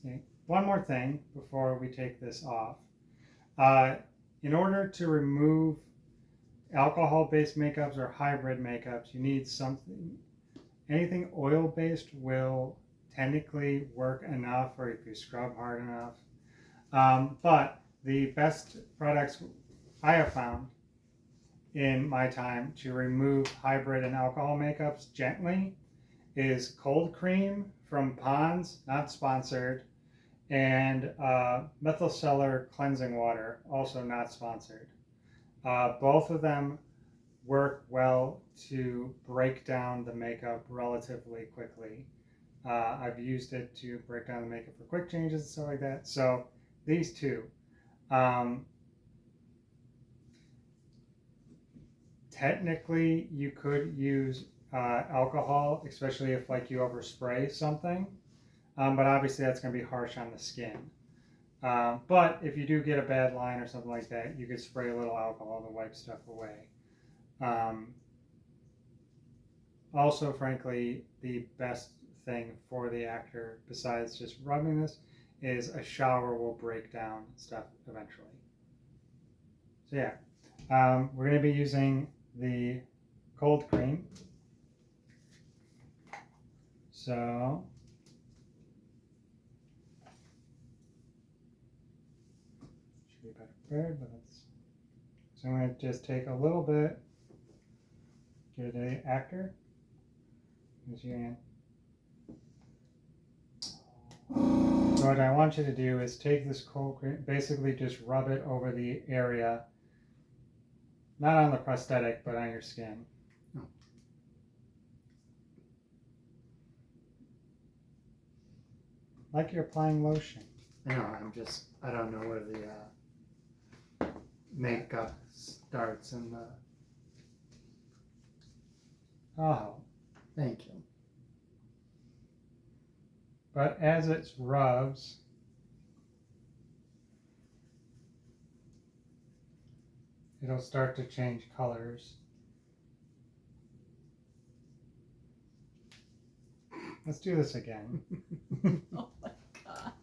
Okay. One more thing before we take this off. In order to remove alcohol-based makeups or hybrid makeups, you need something. Anything oil-based will technically work enough, or if you scrub hard enough. But the best products I have found in my time to remove hybrid and alcohol makeups gently is cold cream from Pond's, not sponsored, and Methyl cleansing water, also not sponsored. Both of them work well to break down the makeup relatively quickly. I've used it to break down the makeup for quick changes and stuff like that. So these two. Technically, you could use alcohol, especially if like you overspray something. But obviously that's going to be harsh on the skin. But if you do get a bad line or something like that, you could spray a little alcohol to wipe stuff away. Also, frankly, the best thing for the actor, besides just rubbing this, is a shower will break down stuff eventually. So yeah, we're going to be using the cold cream. So should be better prepared, but it's so I'm going to just take a little bit. Give the actor. Use your hand. So what I want you to do is take this cold cream, basically just rub it over the area, not on the prosthetic, but on your skin. Oh. Like you're applying lotion. I know, I don't know where the makeup starts and the... Oh. Thank you. But as it rubs, it'll start to change colors. Let's do this again. Oh my God.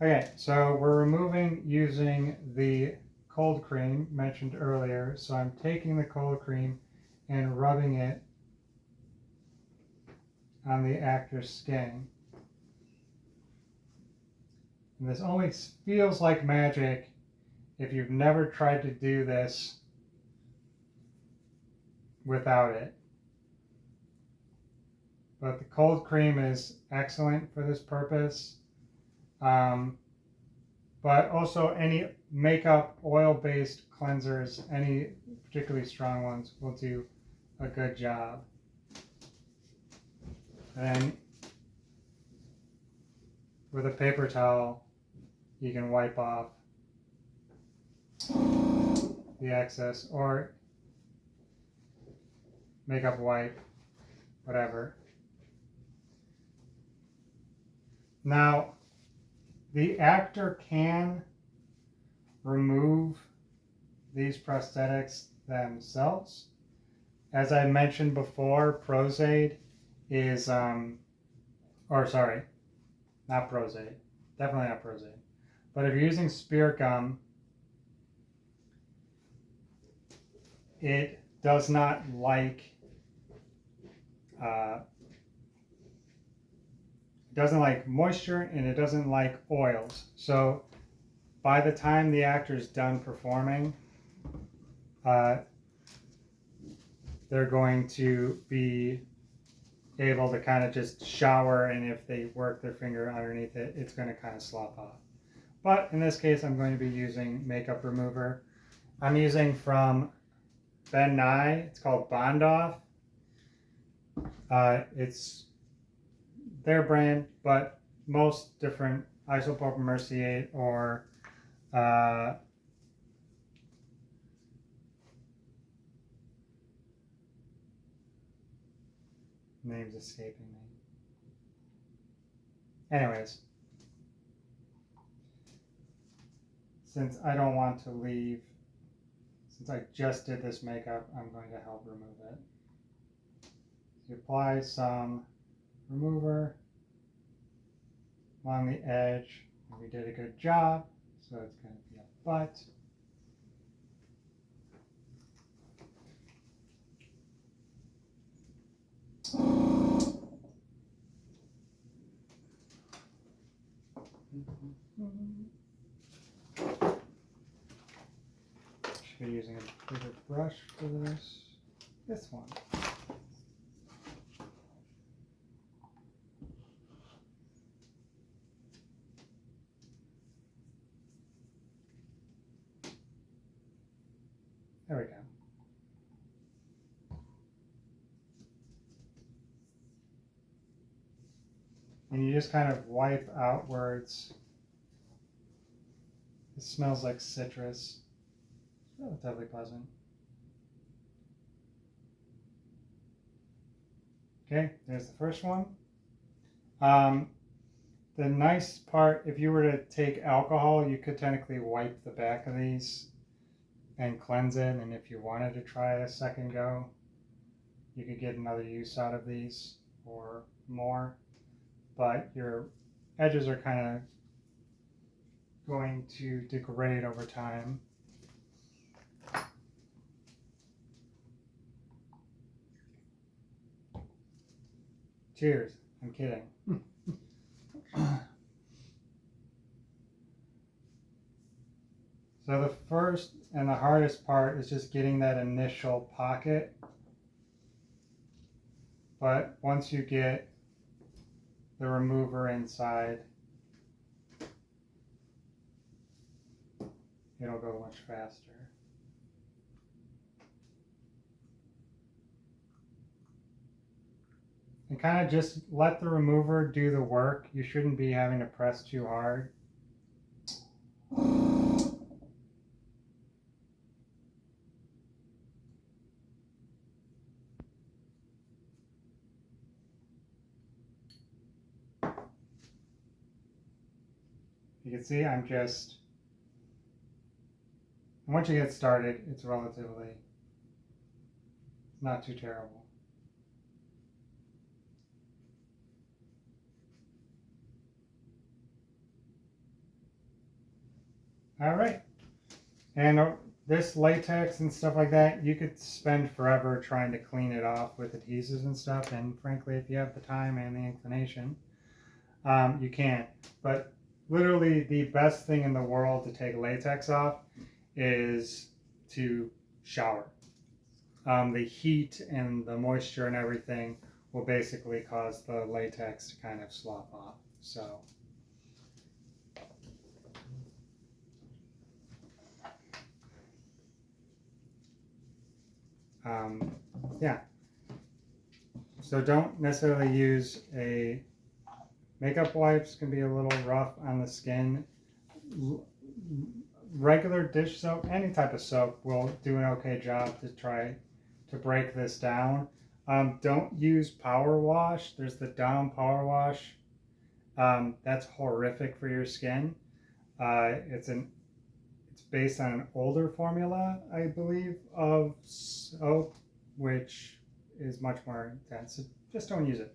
Okay, so we're removing using the cold cream mentioned earlier. So I'm taking the cold cream and rubbing it on the actor's skin. And this only feels like magic if you've never tried to do this without it. But the cold cream is excellent for this purpose. But also any makeup oil-based cleansers, any particularly strong ones, will do a good job. And then with a paper towel, you can wipe off the excess, or makeup wipe, whatever. Now, the actor can remove these prosthetics themselves. As I mentioned before, Pros-Aid is, or sorry, not Pros-Aid, definitely not Pros-Aid. But if you're using Spirit Gum, it does not like moisture, and it doesn't like oils. So by the time the actor's done performing, they're going to be able to kind of just shower, and if they work their finger underneath it, it's going to kind of slop off. But in this case, I'm going to be using makeup remover. I'm using from Ben Nye. It's called Bond Off. It's their brand, but most different Isopropyl Merciate or name's escaping me. Anyways, since I don't want to leave, since I just did this makeup, I'm going to help remove it. You apply some remover along the edge. And we did a good job, so it's going to be a butt. Should be using a bigger brush for this. This one. There we go. And you just kind of wipe outwards. It smells like citrus. It's relatively pleasant. Okay, there's the first one. The nice part, if you were to take alcohol, you could technically wipe the back of these and cleanse it. And if you wanted to try a second go, you could get another use out of these or more. But your edges are kind of going to degrade over time. Cheers. I'm kidding. So the first and the hardest part is just getting that initial pocket. But once you get the remover inside, it'll go much faster. And kind of just let the remover do the work. You shouldn't be having to press too hard. You can see I'm just, once you get started, it's relatively, not too terrible. All right. And this latex and stuff like that, you could spend forever trying to clean it off with adhesives and stuff. And frankly, if you have the time and the inclination, you can. But literally the best thing in the world to take latex off is to shower. The heat and the moisture and everything will basically cause the latex to kind of slough off. So yeah. So don't necessarily use a makeup wipes, can be a little rough on the skin. Regular dish soap, any type of soap will do an okay job to try to break this down. Don't use power wash. There's the Down power wash. That's horrific for your skin. It's based on an older formula, I believe, of soap, which is much more intense. So just don't use it.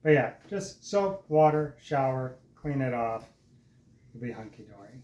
But yeah, just soap, water, shower, clean it off. You'll be hunky-dory.